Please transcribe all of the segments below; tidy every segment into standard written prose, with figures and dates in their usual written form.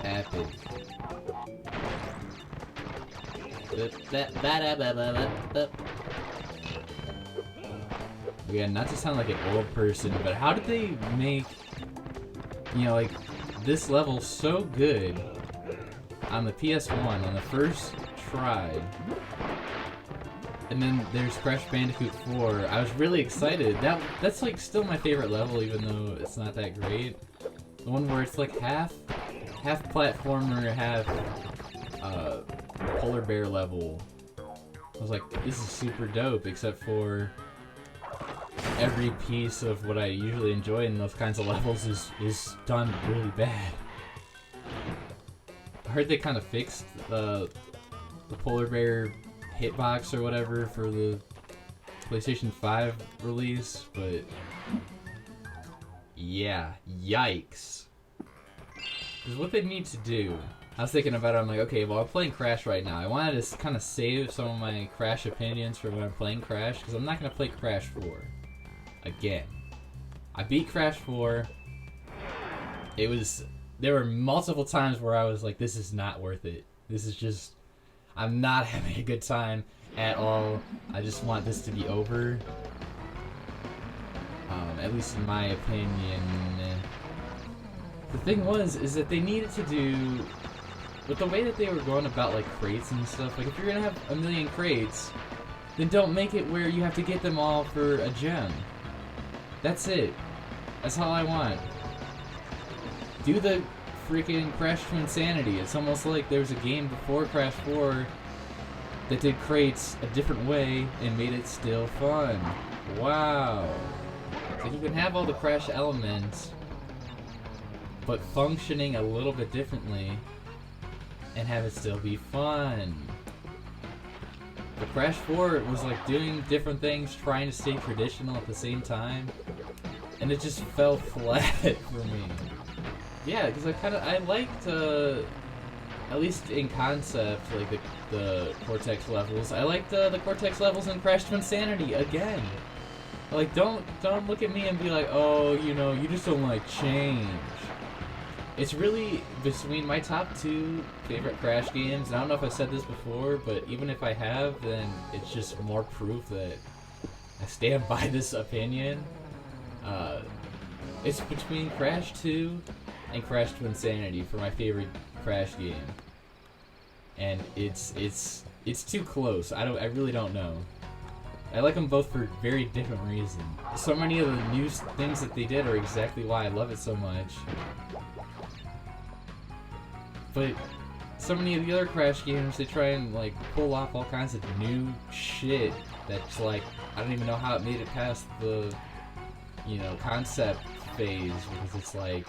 Epic. Yeah, not to sound like an old person, but how did they make, you know, like, this level so good on the PS1 on the first try? And then there's Crash Bandicoot 4. I was really excited. That's like still my favorite level, even though it's not that great. The one where it's like half platformer, half polar bear level. I was like, this is super dope, except for every piece of what I usually enjoy in those kinds of levels is done really bad. I heard they kind of fixed the polar bear hitbox or whatever for the PlayStation 5 release, but yeah, yikes. Because what they need to do, I was thinking about it, I'm like, okay, well, I'm playing Crash right now. I wanted to kind of save some of my Crash opinions for when I'm playing Crash, because I'm not going to play Crash 4 again. I beat Crash 4. There were multiple times where I was like, this is not worth it. This is just, I'm not having a good time at all. I just want this to be over. At least in my opinion. The thing is that they needed to do, with the way that they were going about like crates and stuff, like if you're gonna have a million crates, then don't make it where you have to get them all for a gem. That's it. That's all I want. Do the freaking Crash to Insanity. It's almost like there was a game before Crash 4 that did crates a different way and made it still fun. Wow. So you can have all the Crash elements, but functioning a little bit differently and have it still be fun. But Crash 4 was like doing different things, trying to stay traditional at the same time, and it just fell flat for me. Yeah, because I liked, at least in concept, like the Cortex levels. I liked the Cortex levels in Crash to Insanity again. Like, don't look at me and be like, oh, you know, you just don't like change. It's really between my top 2 favorite Crash games. And I don't know if I said this before, but even if I have, then it's just more proof that I stand by this opinion. It's between Crash 2 and Crash to Insanity for my favorite Crash game. And it's too close. I really don't know. I like them both for very different reasons. So many of the new things that they did are exactly why I love it so much. But so many of the other Crash games, they try and like pull off all kinds of new shit that's like, I don't even know how it made it past the, you know, concept phase, because it's like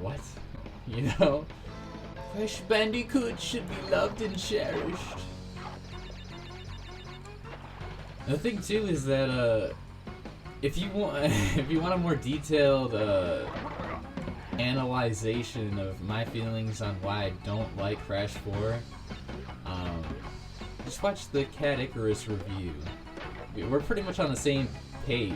what? You know? Crash Bandicoot should be loved and cherished. The thing too is that if you want a more detailed analyzation of my feelings on why I don't like Crash 4, just watch the Cat Icarus review. We're pretty much on the same page.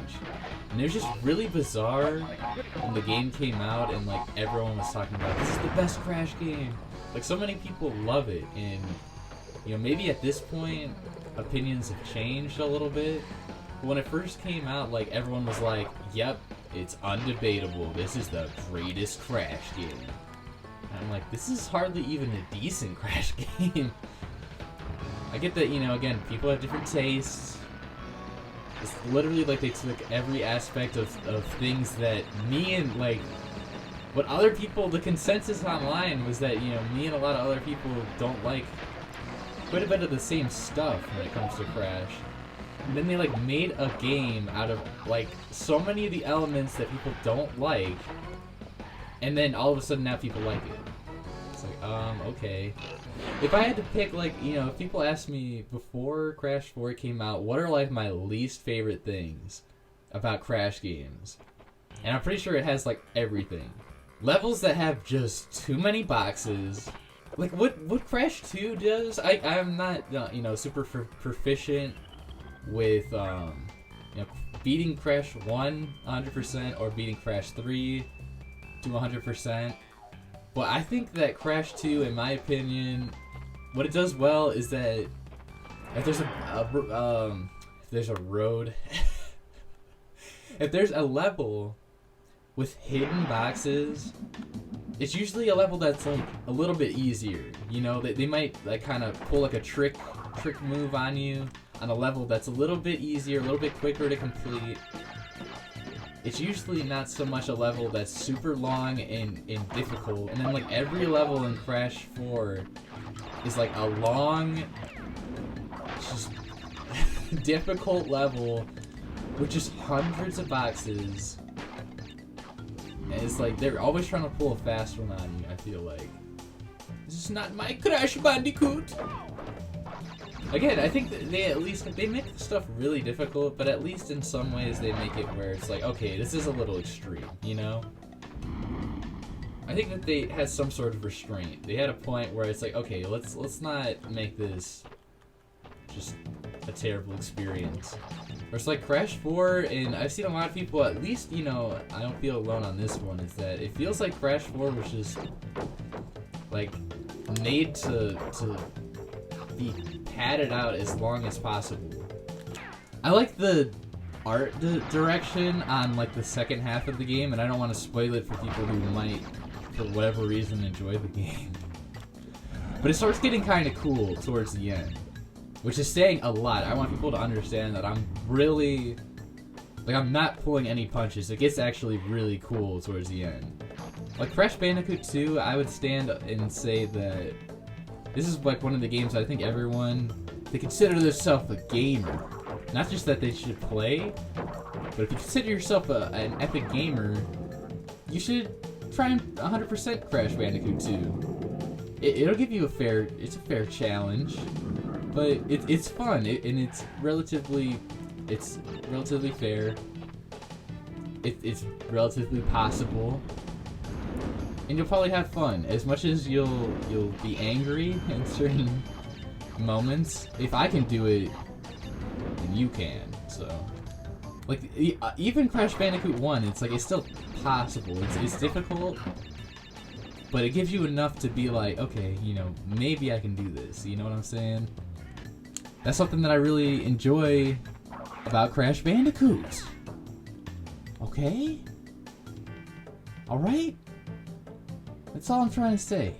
And it was just really bizarre when the game came out and like everyone was talking about, this is the best Crash game. Like, so many people love it, and you know, maybe at this point opinions have changed a little bit. But when it first came out, like, everyone was like, yep, it's undebatable, this is the greatest Crash game. And I'm like, this is hardly even a decent Crash game. I get that, you know, again, people have different tastes. It's literally like they took every aspect of things that me and, like, what other people, the consensus online was that, you know, me and a lot of other people don't like quite a bit of the same stuff when it comes to Crash. And then they, like, made a game out of, like, so many of the elements that people don't like, and then all of a sudden now people like it. It's like, okay. If I had to pick, like, you know, if people asked me before Crash 4 came out, what are, like, my least favorite things about Crash games? And I'm pretty sure it has, like, everything. Levels that have just too many boxes. Like, what Crash 2 does, I'm not, you know, super proficient with, you know, beating Crash 1 100% or beating Crash 3 to 100%. But I think that Crash 2, in my opinion, what it does well is that if there's a road, if there's a level with hidden boxes, it's usually a level that's like a little bit easier. You know, they might like kind of pull like a trick move on you on a level that's a little bit easier, a little bit quicker to complete. It's usually not so much a level that's super long and difficult. And then like every level in Crash 4 is like a long, just difficult level with just hundreds of boxes. And it's like they're always trying to pull a fast one on you, I feel like. This is not my Crash Bandicoot! Again, I think that they make stuff really difficult, but at least in some ways they make it where it's like, okay, this is a little extreme, you know? I think that they had some sort of restraint. They had a point where it's like, okay, let's not make this just a terrible experience. Or it's like Crash 4, and I've seen a lot of people, at least, you know, I don't feel alone on this one, is that it feels like Crash 4 was just, like, made to be padded out as long as possible. I like the art direction on, like, the second half of the game, and I don't want to spoil it for people who might, for whatever reason, enjoy the game. But it starts getting kind of cool towards the end. Which is saying a lot. I want people to understand that I'm really, like, I'm not pulling any punches. It gets actually really cool towards the end. Like Crash Bandicoot 2, I would stand and say that this is like one of the games I think everyone, they consider themselves a gamer. Not just that they should play, but if you consider yourself an epic gamer, you should try and 100% Crash Bandicoot 2. It'll give you it's a fair challenge. But it's fun, and it's relatively fair. It's relatively possible, and you'll probably have fun. As much as you'll be angry in certain moments. If I can do it, then you can. So, like even Crash Bandicoot 1, it's like it's still possible. It's difficult, but it gives you enough to be like, okay, you know, maybe I can do this. You know what I'm saying? That's something that I really enjoy about Crash Bandicoot. Okay? Alright? That's all I'm trying to say.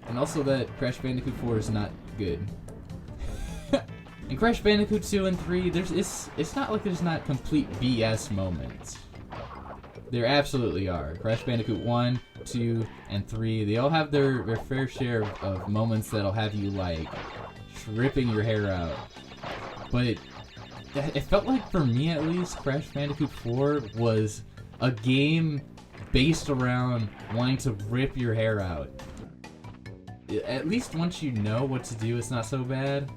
And also that Crash Bandicoot 4 is not good. In Crash Bandicoot 2 and 3, it's not like there's not complete BS moments. There absolutely are. Crash Bandicoot 1, 2, and 3, they all have their fair share of moments that'll have you, like, ripping your hair out. But it felt like, for me at least, Crash Bandicoot 4 was a game based around wanting to rip your hair out. At least once you know what to do, it's not so bad.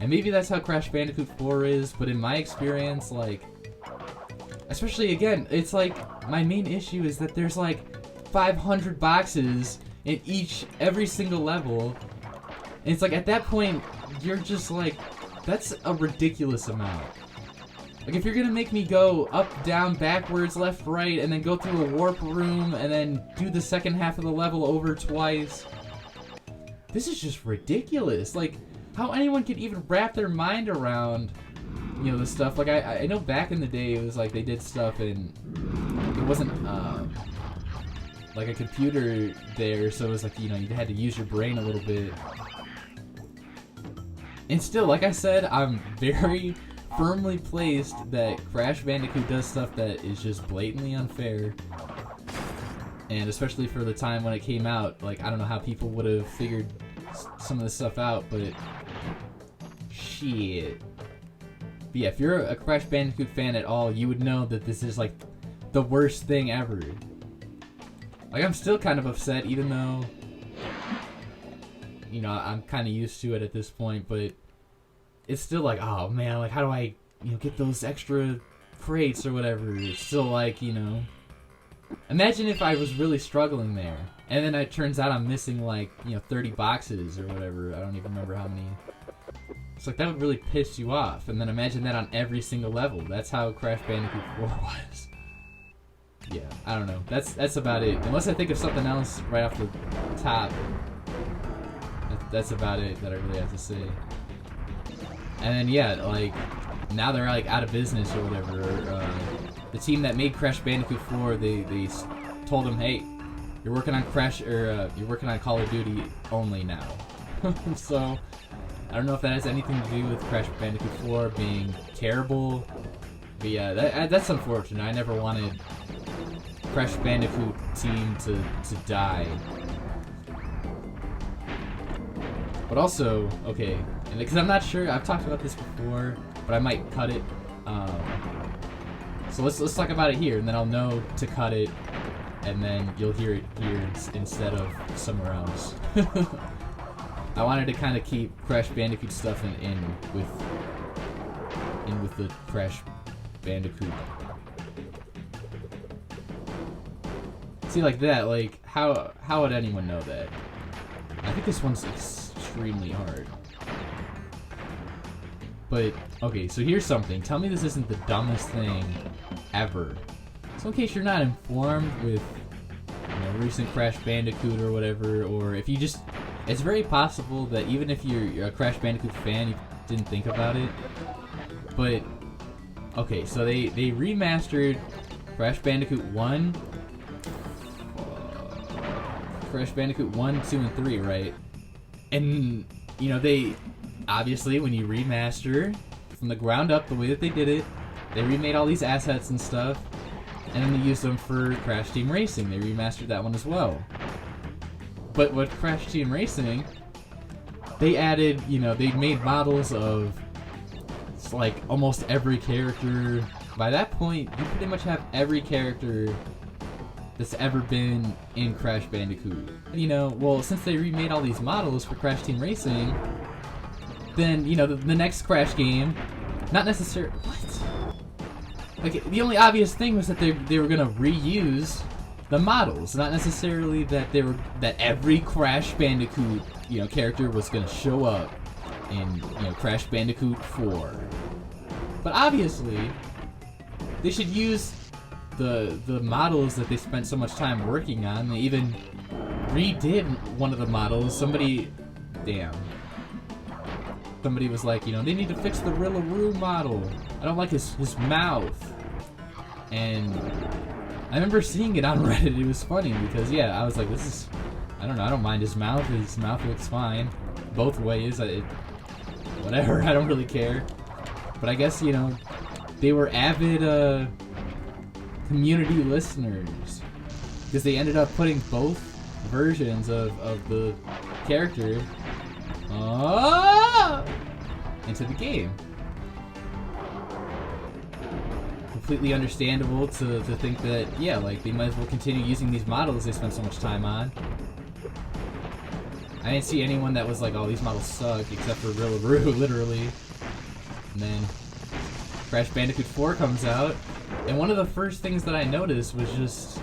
And maybe that's how Crash Bandicoot 4 is, but in my experience, like, especially again, it's like, my main issue is that there's like 500 boxes in every single level. And it's like, at that point, you're just like, that's a ridiculous amount. Like, if you're gonna make me go up, down, backwards, left, right, and then go through a warp room, and then do the second half of the level over twice, this is just ridiculous. Like, how anyone could even wrap their mind around, you know, this stuff. Like, I know back in the day, it was like, they did stuff and it wasn't, like a computer there, so it was like, you know, you had to use your brain a little bit. And still, like I said, I'm very firmly placed that Crash Bandicoot does stuff that is just blatantly unfair. And especially for the time when it came out, like, I don't know how people would have figured some of this stuff out, but shit. But yeah, if you're a Crash Bandicoot fan at all, you would know that this is, like, the worst thing ever. Like, I'm still kind of upset, even though, you know, I'm kind of used to it at this point, but it's still like, oh man, like, how do I, you know, get those extra crates or whatever? It's still like, you know, imagine if I was really struggling there, and then it turns out I'm missing, like, you know, 30 boxes or whatever. I don't even remember how many. It's like, that would really piss you off. And then imagine that on every single level. That's how Crash Bandicoot 4 was. Yeah, I don't know. That's about it. Unless I think of something else right off the top. That's about it that I really have to say. And then, yeah, like, now they're, like, out of business or whatever. The team that made Crash Bandicoot 4, they told them, hey, you're working on you're working on Call of Duty only now. So, I don't know if that has anything to do with Crash Bandicoot 4 being terrible. But yeah, that's unfortunate. I never wanted Crash Bandicoot team to die. But also, okay, because I'm not sure, I've talked about this before, but I might cut it. So let's talk about it here, and then I'll know to cut it, and then you'll hear it here instead of somewhere else. I wanted to kind of keep Crash Bandicoot stuff in with the Crash Bandicoot. See, like that, like how would anyone know that? I think this one's extremely hard. But okay, so here's something. Tell me this isn't the dumbest thing ever. So in case you're not informed with, you know, recent Crash Bandicoot or whatever, or if you just, it's very possible that even if you're a Crash Bandicoot fan, you didn't think about it. But okay, so they remastered Crash Bandicoot 1, Crash Bandicoot 1, 2, and 3, right? And you know, they obviously, when you remaster from the ground up the way that they did it, they remade all these assets and stuff, and then they used them for Crash Team Racing. They remastered that one as well. But with Crash Team Racing, they added, you know, they made models of like almost every character. By that point, you pretty much have every character that's ever been in Crash Bandicoot. You know, well, since they remade all these models for Crash Team Racing, then, you know, the next Crash game, not necessarily, what? Like, the only obvious thing was that they were gonna reuse the models, not necessarily that that every Crash Bandicoot, you know, character was gonna show up in, you know, Crash Bandicoot 4. But obviously, they should use the models that they spent so much time working on. They even redid one of the models. Somebody was like, you know, they need to fix the Rillaroom model. I don't like his mouth. And I remember seeing it on Reddit. It was funny because, yeah, I was like, this is, I don't know, I don't mind his mouth. His mouth looks fine. Both ways. Whatever, I don't really care. But I guess, you know, they were avid community listeners, because they ended up putting both versions of the character into the game. Completely understandable to think that, yeah, like, they might as well continue using these models they spent so much time on. I didn't see anyone that was like, oh, these models suck, except for Rillaroom, literally. And then Crash Bandicoot 4 comes out, and one of the first things that I noticed was just,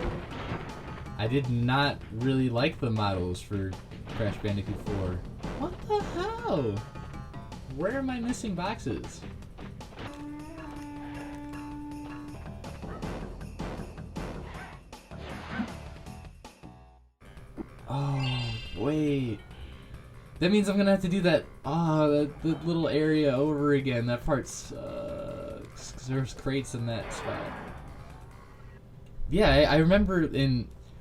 I did not really like the models for Crash Bandicoot 4. What the hell? Where am I missing boxes? Oh, wait. That means I'm gonna have to do that, that little area over again. That part sucks, 'cause there's crates in that spot. Yeah, I remember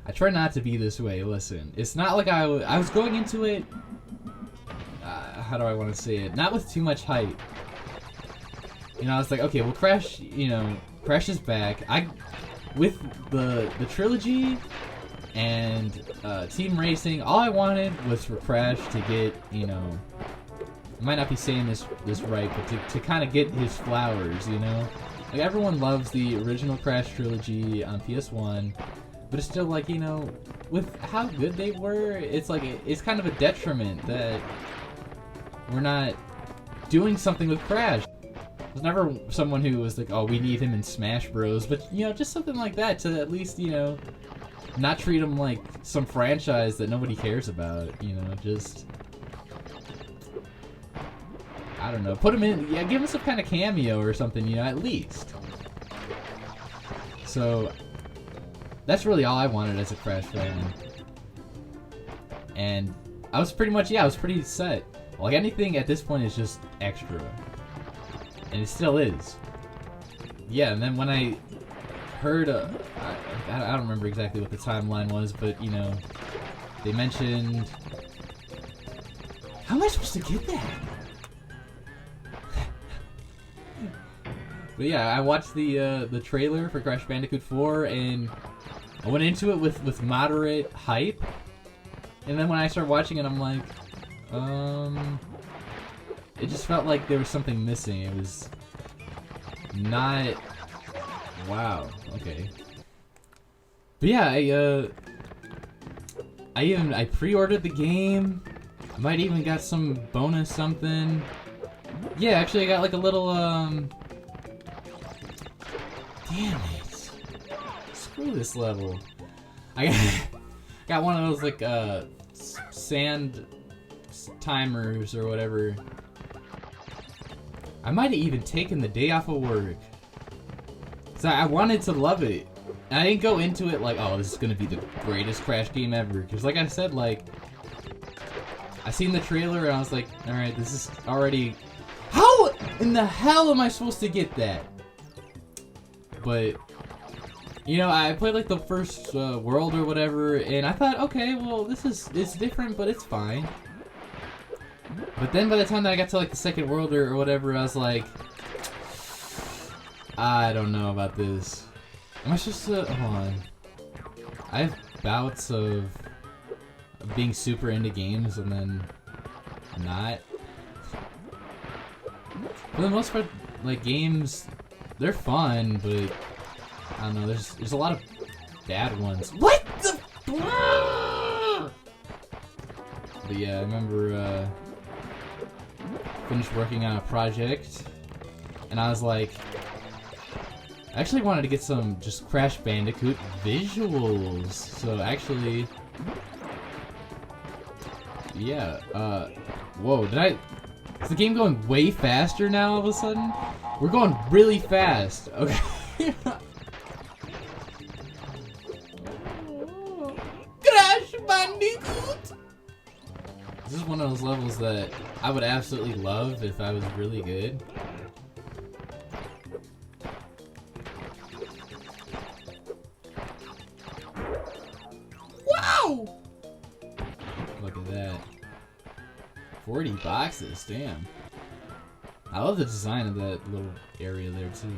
I try not to be this way, listen. It's not like I was going into it, how do I want to say it? Not with too much hype. You know, I was like, okay, well, Crash, you know, Crash is back. With the trilogy and Team Racing, all I wanted was for Crash to get, you know, I might not be saying this right, but to kind of get his flowers, you know? Like, everyone loves the original Crash trilogy on PS1, but it's still like, you know, with how good they were, it's like, it's kind of a detriment that we're not doing something with Crash. There's never someone who was like, oh, we need him in Smash Bros, but, you know, just something like that to at least, you know, not treat him like some franchise that nobody cares about, you know, just, I don't know, put him in, yeah, give him some kind of cameo or something, you know, at least. So, that's really all I wanted as a Crash fan. And I was pretty much, yeah, I was pretty set. Like, anything at this point is just extra. And it still is. Yeah, and then when I heard, I don't remember exactly what the timeline was, but, you know, they mentioned... How am I supposed to get that? But yeah, I watched the trailer for Crash Bandicoot 4, and I went into it with moderate hype. And then when I started watching it, I'm like, it just felt like there was something missing. It was not... Wow, okay. But yeah, I pre-ordered the game. I might even got some bonus something. Yeah, actually I got like a little, Damn it. Screw this level. I got one of those, like, sand timers or whatever. I might have even taken the day off of work. So I wanted to love it. And I didn't go into it like, oh, this is gonna be the greatest Crash game ever. Because like I said, like, I seen the trailer and I was like, alright, this is already... How in the hell am I supposed to get that? But, you know, I played like the first world or whatever, and I thought, okay, well, it's different, but it's fine. But then by the time that I got to like the second world or whatever, I was like, I don't know about this. Am I supposed to, hold on. I have bouts of being super into games and then not. For the most part, like, games, they're fun, but I don't know, there's a lot of bad ones. What the? But yeah, I remember finished working on a project, and I was like, I actually wanted to get some just Crash Bandicoot visuals. So actually, yeah, whoa, is the game going way faster now all of a sudden? We're going really fast. Okay. Crash Bandicoot! This is one of those levels that I would absolutely love if I was really good. Wow! Look at that. 40 boxes, damn. I love the design of that little area there too.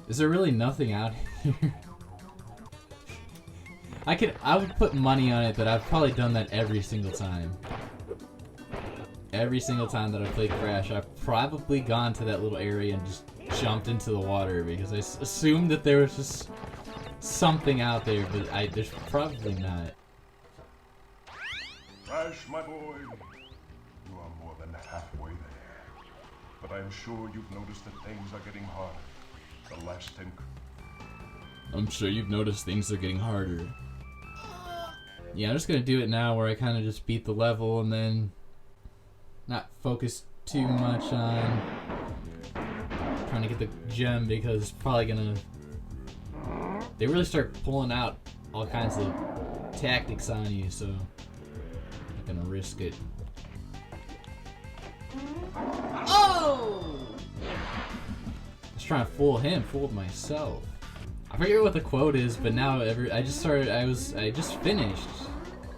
Is there really nothing out here? I would put money on it that I've probably done that every single time. Every single time that I've played Crash, I've probably gone to that little area and just jumped into the water because I assumed that there was just something out there, but there's probably not. Crash, my boy, you are more than halfway there. But I'm sure you've noticed that things are getting harder. The last thing... I'm sure you've noticed things are getting harder. Yeah, I'm just gonna do it now where I kind of just beat the level and then not focus too much on trying to get the gem because it's probably gonna... They really start pulling out all kinds of tactics on you, so I'm not gonna risk it. Oh! I was trying to fool him, fooled myself. I forget what the quote is, but now I just finished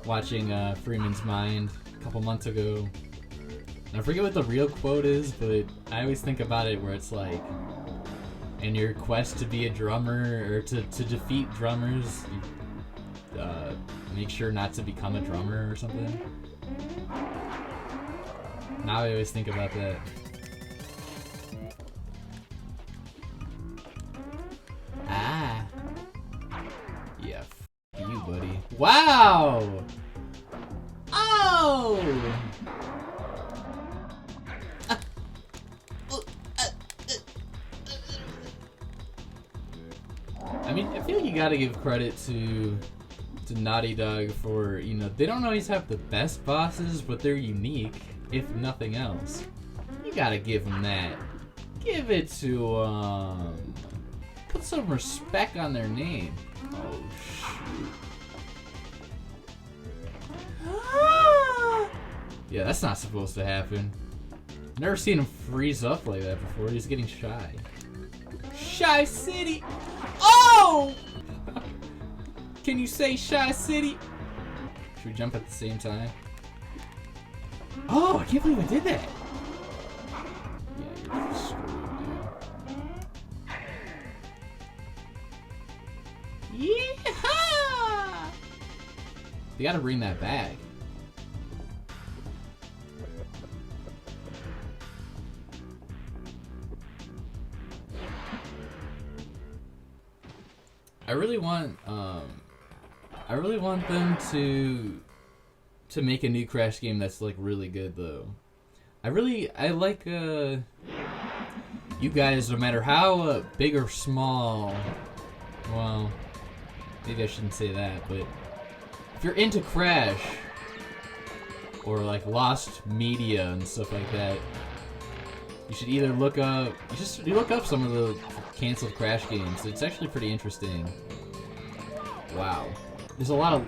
watching Freeman's Mind a couple months ago. And I forget what the real quote is, but I always think about it where it's like, in your quest to be a drummer, or to defeat drummers, you, make sure not to become a drummer or something. Now I always think about that. Ah. Yeah, f you, buddy. Wow! Oh! I mean, I feel like you gotta give credit to Naughty Dog for, you know, they don't always have the best bosses, but they're unique. if nothing else. You gotta give them that. Give it to put some respect on their name. Oh shoot. Yeah, that's not supposed to happen. Never seen him freeze up like that before. He's getting shy. Shy City! Oh! Can you say Shy City? Should we jump at the same time? Oh, I can't believe I did that! Yeah, you're screwed, dude. Yeehaw! They gotta bring that back. I really want them to make a new Crash game that's like really good though. I like you guys, no matter how big or small. Well, maybe I shouldn't say that, but if you're into Crash or like lost media and stuff like that, you should either look up some of the canceled Crash games. It's actually pretty interesting. Wow. There's a lot of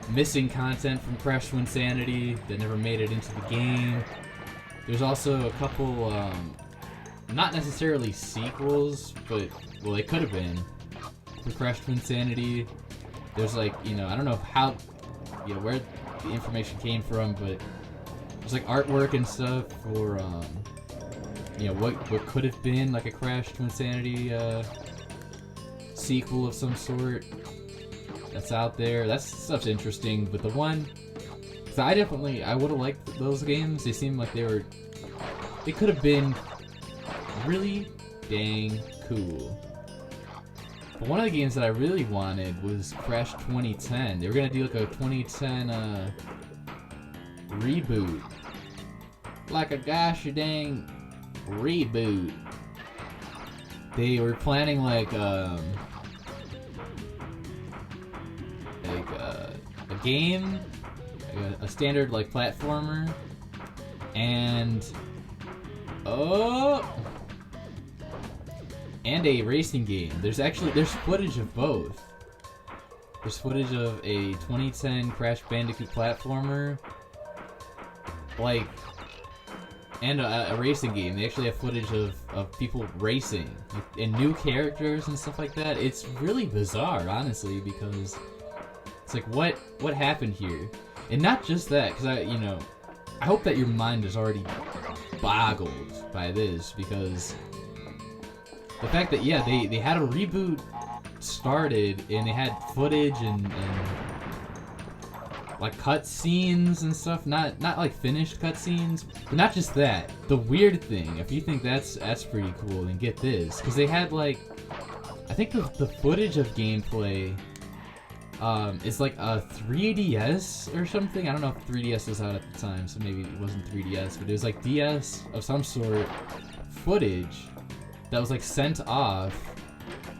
missing content from Crash Twinsanity that never made it into the game. There's also a couple, not necessarily sequels, but, well, they could have been, for Crash Twinsanity. There's like, you know, I don't know how, you know, where the information came from, but there's like artwork and stuff for, you know, what could have been like a Crash Twinsanity, sequel of some sort that's out there. That stuff's interesting, but the one, cause I would have liked those games. They seemed like they could have been really dang cool. But one of the games that I really wanted was Crash 2010. They were gonna do like a 2010 reboot, like a gosh dang reboot. They were planning like a game, a standard like platformer, and a racing game. There's footage of both. There's footage of a 2010 Crash Bandicoot platformer, like, and a racing game. They actually have footage of people racing and new characters and stuff like that. It's really bizarre, honestly, because it's like, what happened here? And not just that, because I hope that your mind is already boggled by this, because the fact that, yeah, they had a reboot started, and they had footage and like cutscenes and stuff, not like finished cutscenes, but not just that. The weird thing, if you think that's pretty cool, then get this, because they had like, I think the footage of gameplay is like a 3DS or something. I don't know if 3DS was out at the time, so maybe it wasn't 3DS, but it was like DS of some sort footage that was like sent off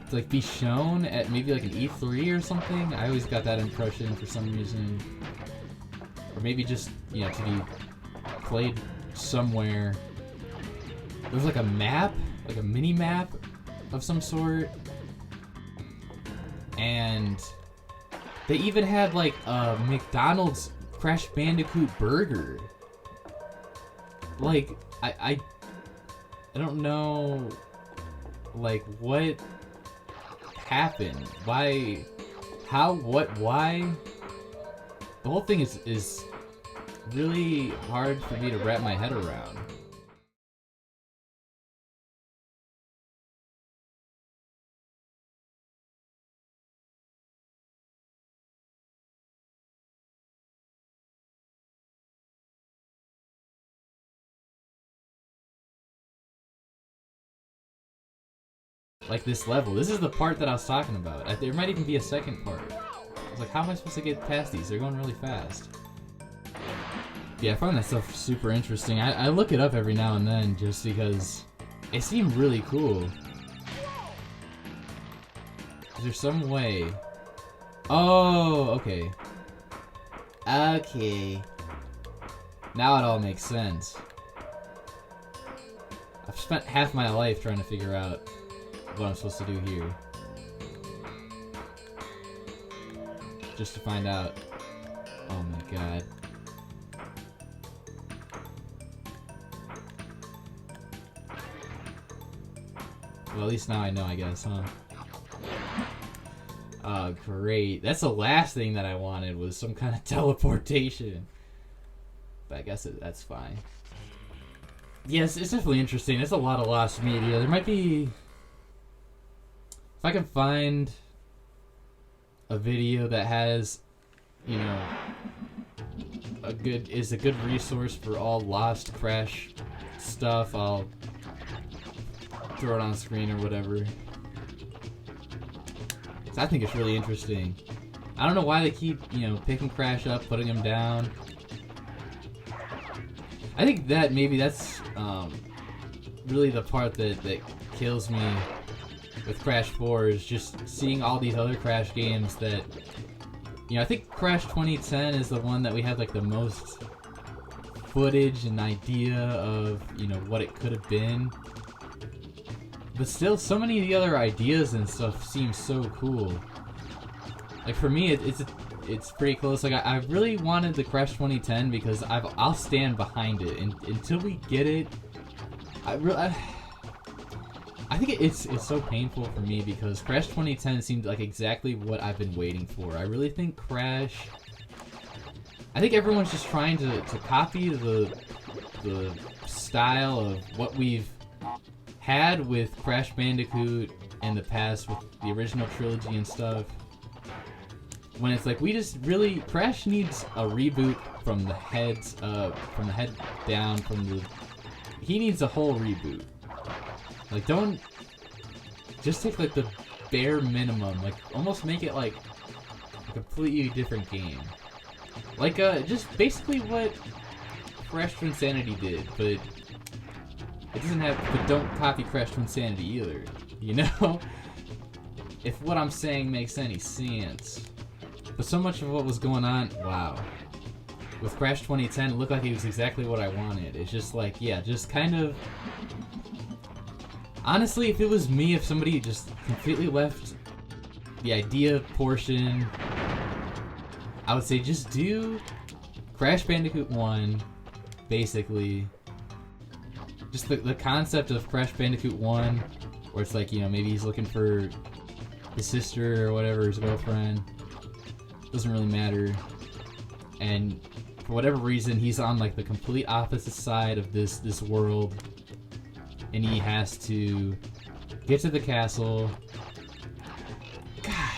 to like be shown at maybe like an E3 or something. I always got that impression for some reason. Or maybe just, you know, to be played somewhere. There was like a map, like a mini map of some sort. And they even had like a McDonald's Crash Bandicoot burger. Like, I don't know, like, what happened? Why? How? What? Why? The whole thing is really hard for me to wrap my head around. Like this level. This is the part that I was talking about. There might even be a second part. I was like, how am I supposed to get past these? They're going really fast. Yeah, I find that stuff super interesting. I look it up every now and then just because it seemed really cool. Is there some way? Oh, okay. Okay. Now it all makes sense. I've spent half my life trying to figure out what I'm supposed to do here. Just to find out. Oh my god. Well, at least now I know, I guess, huh? Oh, great. That's the last thing that I wanted, was some kind of teleportation. But I guess that's fine. Yes, it's definitely interesting. It's a lot of lost media. There might be... If I can find a video that has, you know, a good resource for all lost Crash stuff, I'll throw it on screen or whatever. So I think it's really interesting. I don't know why they keep, you know, picking Crash up, putting him down. I think that maybe that's really the part that kills me with Crash 4 is just seeing all these other Crash games that, you know, I think Crash 2010 is the one that we had like the most footage and idea of, you know, what it could have been. But still, so many of the other ideas and stuff seem so cool. Like for me, it's pretty close. Like I really wanted the Crash 2010 because I'll stand behind it, and until we get it, I think it's so painful for me because Crash 2010 seemed like exactly what I've been waiting for. I really think Crash... I think everyone's just trying to copy the style of what we've had with Crash Bandicoot in the past with the original trilogy and stuff. When it's like, we just really... Crash needs a reboot from the heads up, from the head down, from the... He needs a whole reboot. Like, don't... Just take, like, the bare minimum. Like, almost make it, like, a completely different game. Like, just basically what Crash to Insanity did, but... It doesn't have... But don't copy Crash to Insanity either. You know? If what I'm saying makes any sense. But so much of what was going on... Wow. With Crash 2010, it looked like it was exactly what I wanted. It's just like, yeah, just kind of... Honestly, if it was me, if somebody just completely left the idea portion, I would say just do Crash Bandicoot 1, basically. Just the concept of Crash Bandicoot 1, where it's like, you know, maybe he's looking for his sister or whatever, his girlfriend. Doesn't really matter. And for whatever reason, he's on like the complete opposite side of this world. And he has to get to the castle, God,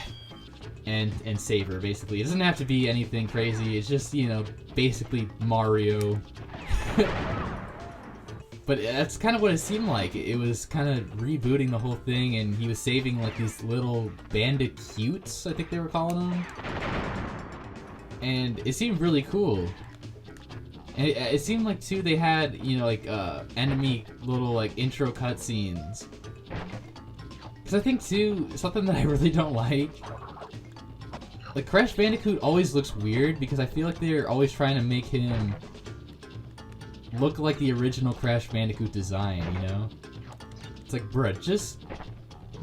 and save her, basically. It doesn't have to be anything crazy, it's just, you know, basically Mario. But that's kind of what it seemed like. It was kind of rebooting the whole thing, and he was saving like these little bandicoots, I think they were calling them. And it seemed really cool. And it seemed like, too, they had, you know, like, enemy little, like, intro cutscenes. Because I think, too, something that I really don't like Crash Bandicoot always looks weird because I feel like they're always trying to make him look like the original Crash Bandicoot design, you know? It's like, bruh, just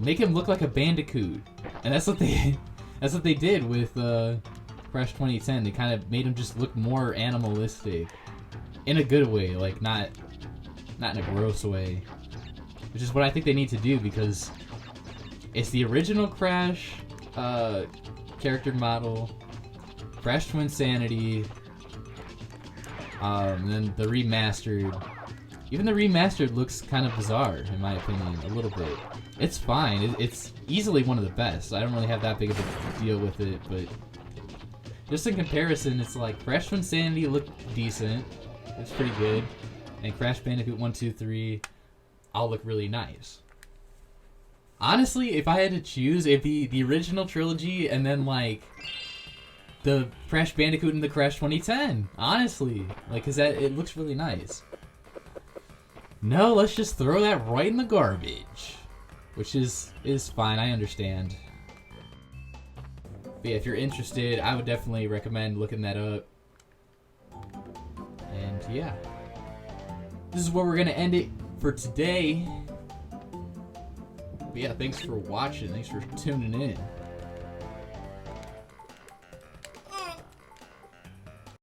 make him look like a Bandicoot. And that's what they did with, Crash 2010. They kind of made him just look more animalistic. In a good way, like not in a gross way. Which is what I think they need to do because it's the original Crash character model, Crash to Insanity, and then the remastered. Even the remastered looks kind of bizarre, in my opinion, a little bit. It's fine. It's easily one of the best. I don't really have that big of a deal with it, but just in comparison, it's like Crash to Insanity looked decent. It's pretty good. And Crash Bandicoot 1, 2, 3 all look really nice. Honestly, if I had to choose, it'd be the original trilogy and then, like, the Crash Bandicoot and the Crash 2010. Honestly. Like, because it looks really nice. No, let's just throw that right in the garbage. Which is fine, I understand. But yeah, if you're interested, I would definitely recommend looking that up. And So yeah, this is where we're gonna end it for today. But yeah, thanks for watching. Thanks for tuning in.